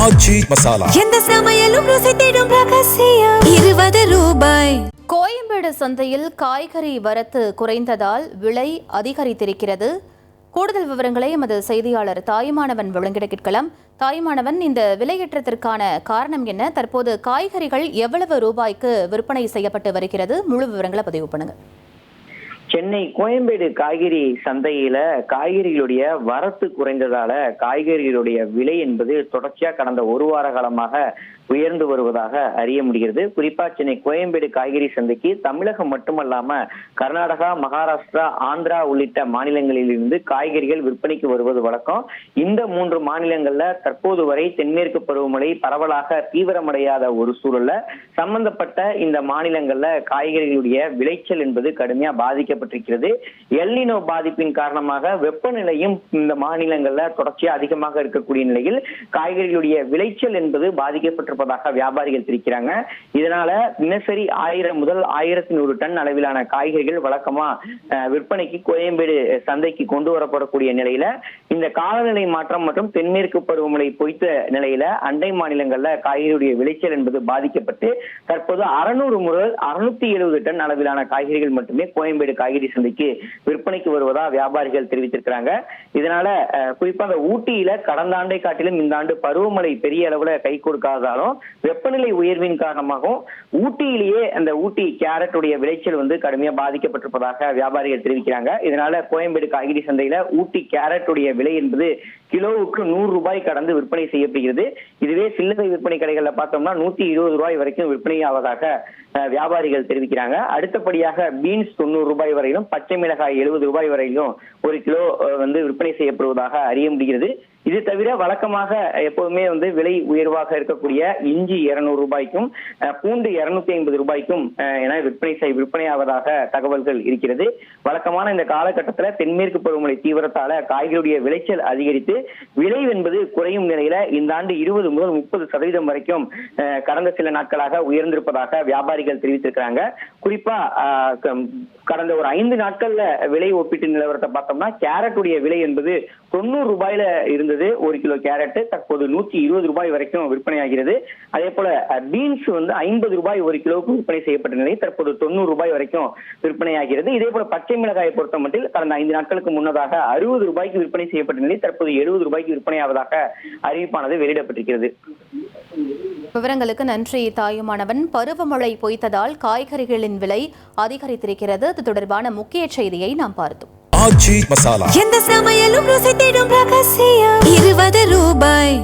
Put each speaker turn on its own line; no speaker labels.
ஆச்சி மசாலா
எந்த சமையலும் ருசி தேடும் ரகசியம் 20 ரூபாய்.
கோயம்பேடு சந்தையில் காய்கறி வரத்து குறைந்ததால் விலை அதிகரித்திருக்கிறது. கூடுதல் விவரங்களை எமது செய்தியாளர் தாயுமானவன் வழங்கிட கேட்கலாம். தாயுமானவன், இந்த விலையேற்றத்திற்கான காரணம் என்ன? தற்போது காய்கறிகள் எவ்வளவு ரூபாய்க்கு விற்பனை செய்யப்பட்டு வருகிறது? முழு விவரங்களை பதிவு பண்ணுங்க.
சென்னை கோயம்பேடு காய்கறி சந்தையில காய்கறிகளுடைய வரத்து குறைந்ததால காய்கறிகளுடைய விலை என்பது தொடர்ச்சியா கடந்த ஒரு வார காலமாக உயர்ந்து வருவதாக அறிய முடிகிறது. குறிப்பா சென்னை கோயம்பேடு காய்கறி சந்தைக்கு தமிழகம் மட்டுமல்லாம கர்நாடகா, மகாராஷ்டிரா, ஆந்திரா உள்ளிட்ட மாநிலங்களில் இருந்து காய்கறிகள் விற்பனைக்கு வருவது வழக்கம். இந்த 3 மாநிலங்கள்ல தற்போது வரை தென்மேற்கு பருவமழை பரவலாக தீவிரமடையாத ஒரு சூழல்ல சம்பந்தப்பட்ட இந்த மாநிலங்கள்ல காய்கறிகளுடைய விளைச்சல் என்பது கடுமையா பாதிக்கப்பட்டிருக்கிறது. எல்னினோ பாதிப்பின் காரணமாக வெப்பநிலையும் இந்த மாநிலங்கள்ல தொடர்ச்சியா அதிகமாக இருக்கக்கூடிய நிலையில் காய்கறிகளுடைய விளைச்சல் என்பது பாதிக்கப்பட்டிருப்பதாக வியாபாரிகள் தெரிவிக்கிறாங்க. இதனால தினசரி 1000 முதல் 1100 டன் அளவிலான காய்கறிகள் வழக்கமா விற்பனைக்கு கோயம்பேடு சந்தைக்கு கொண்டு வரப்படக்கூடிய நிலையில இந்த காலநிலை மாற்றம் மற்றும் தென்மேற்கு பருவமழை பொய்த்த நிலையில அண்டை மாநிலங்கள்ல காய்கறியுடைய விளைச்சல் என்பது பாதிக்கப்பட்டு தற்போது 600 முதல் 670 டன் அளவிலான காய்கறிகள் மட்டுமே கோயம்பேடு காய்கறி சந்தைக்கு விற்பனைக்கு வருவதா வியாபாரிகள் தெரிவித்திருக்கிறாங்க. இதனால குறிப்பா அந்த ஊட்டியில கடந்த ஆண்டை காட்டிலும் இந்த ஆண்டு பருவமழை பெரிய அளவுல கை கொடுக்காதாலும் வெப்பநிலை உயர்வின் காரணமாகவும் ஊட்டியிலேயே அந்த ஊட்டி கேரட் உடைய விளைச்சல் வந்து கடுமையா பாதிக்கப்பட்டிருப்பதாக வியாபாரிகள் தெரிவிக்கிறாங்க. இதனால கோயம்பேடு காய்கறி சந்தையில ஊட்டி கேரட் உடைய விலை என்பது கிலோவுக்கு 100 ரூபாய் கடந்து விற்பனை செய்யப்படுகிறது. இதுவே சில்லறை விற்பனை கடைகள்ல பார்த்தோம்னா 120 ரூபாய் வரைக்கும் விற்பனை ஆவதாக வியாபாரிகள் தெரிவிக்கிறாங்க. அடுத்தபடியாக பீன்ஸ் 90 ரூபாய் வரையிலும், பச்சை மிளகாய் 70 ரூபாய் வரையிலும் ஒரு கிலோ வந்து விற்பனை செய்யப்படுவதாக அறிய முடிகிறது. இது தவிர வழக்கமாக எப்போதுமே வந்து விலை உயர்வாக இருக்கக்கூடிய இஞ்சி 200 ரூபாய்க்கும் பூண்டு 250 ரூபாய்க்கும் என விற்பனை ஆவதாக தகவல்கள் இருக்கிறது. வழக்கமான இந்த காலகட்டத்தில் தென்மேற்கு பருவமழை தீவிரத்தால காய்கறியுடைய விளைச்சல் அதிகரித்து விலை என்பது குறையும் நிலையில இந்த ஆண்டு 20 முதல் 30% வரைக்கும் கடந்த சில நாட்களாக உயர்ந்திருப்பதாக வியாபாரிகள் தெரிவித்திருக்கிறாங்க. குறிப்பா கடந்த ஒரு 5 நாட்கள்ல விலை ஒப்பீட்டு நிலவரத்தை பார்த்தோம்னா கேரட் உடைய விலை என்பது 90 ரூபாயில இருந்தது. ஒரு கிலோ கேரட் தற்போது 120 ரூபாய் வரைக்கும் விற்பனை ஆகிறது. அதே போல பீன்ஸ் வந்து 50 ரூபாய் ஒரு கிலோவுக்கு விற்பனை செய்யப்பட்ட நிலை தற்போது 90 ரூபாய் வரைக்கும் விற்பனை ஆகிறது. இதே போல பச்சை மிளகாயை பொறுத்த மட்டும் கடந்த 5 நாட்களுக்கு முன்னதாக 60 ரூபாய்க்கு விற்பனை செய்யப்பட்ட நிலை தற்போது 70 ரூபாய்க்கு விற்பனை ஆவதாக அறிவிப்பானது வெளியிடப்பட்டிருக்கிறது.
விவரங்களுக்கு நன்றி தாயுமானவன். பருவமழை பொய்த்ததால் காய்கறிகளின் விலை அதிகரித்திருக்கிறது. இது தொடர்பான முக்கிய செய்தியை நாம் பார்த்தோம்.
ஆச்சி மசாலா
எந்த சமையலும் ருசி தேடும் ரகசியம் 20 ரூபாய்.